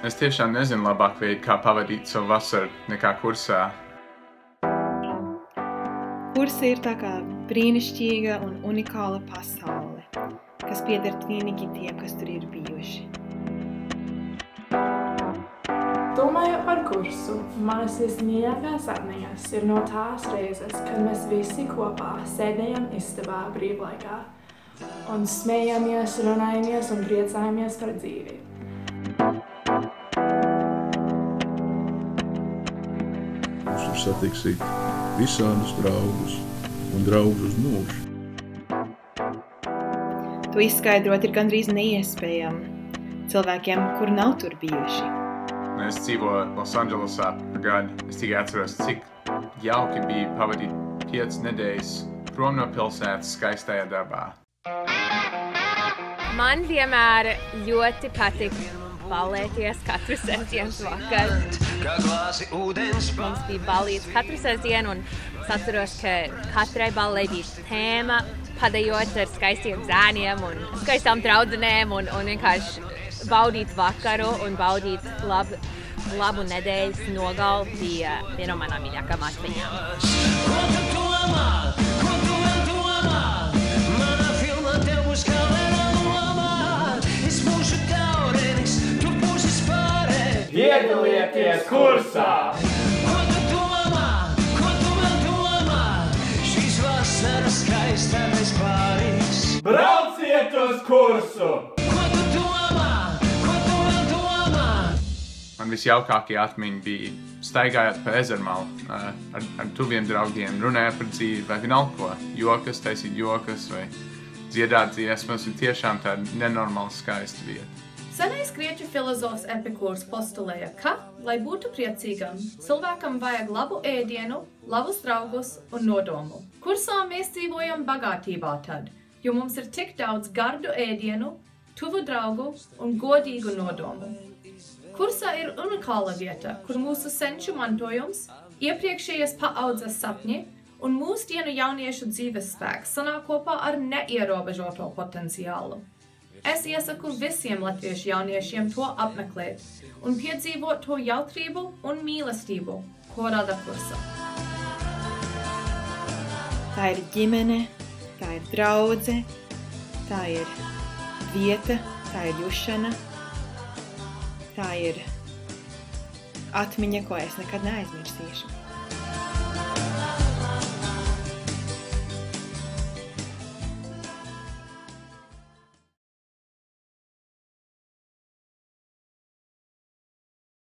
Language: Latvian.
Es tiešām nezinu labāk veidu, kā pavadīt savu vasaru nekā kursā. Kursa ir tā kā brīnišķīga un unikāla pasaule, kas pieder vienīgi tiem, kas tur ir bijuši. Domājot par kursu, manas vismīļākās atmiņas ir no tās reizes, kad mēs visi kopā sēdējām istabā brīvlaikā un smējāmies, runājamies un priecājamies par dzīvi. Jūs tur satiksiet visādus draugus un draugus uz mūžu. To izskaidrot ir gandrīz neiespējami cilvēkiem, kur nav tur bijuši. Es dzīvoju Losandželosā par gadu. Es tikai atceros, cik jauki bija pavadīt 5 nedēļas prom no pilsētas skaistajā dabā. Man vienmēr ļoti patīk ballēties katru sestdienas vakaru. Mums bija ballītes katru sestdienu, un es atceros, ka katrai ballei bija tēma, padējot ar skaistiem zēniem un skaistām draudzenēm un vienkārši baudīt vakaru un baudīt labu nedēļas nogali bija viena no manām mīļākām atmiņām. Piedalieties kursā! Brauciet uz kursu! Man visjaukākie atmiņi bija staigājot pa ezermalu ar tuviem draugiem, runājot par dzīvi vai vienalga ko, jokas, taisīt jokas vai dziedāt dziesmas, un tiešām tāda nenormāli skaista vieta. Senais grieķu filozofs Epikūrs postulēja, ka, lai būtu priecīgam, cilvēkam vajag labu ēdienu, labus draugus un nodomu. Kursā mēs dzīvojam bagātībā tad, jo mums ir tik daudz gardu ēdienu, tuvu draugu un godīgu nodomu. Kursā ir unikāla vieta, kur mūsu senču mantojums, iepriekšējas paaudzes sapņi un mūsdienu jauniešu dzīves spēks sanāk kopā ar neierobežoto potenciālu. Es iesaku visiem latviešu jauniešiem to apmeklēt un piedzīvot to jautrību un mīlestību, ko rada kursa. Tā ir ģimene, tā ir draudze, tā ir vieta, tā ir jušana. Tā ir atmiņa, ko es nekad neaizmirsīšu.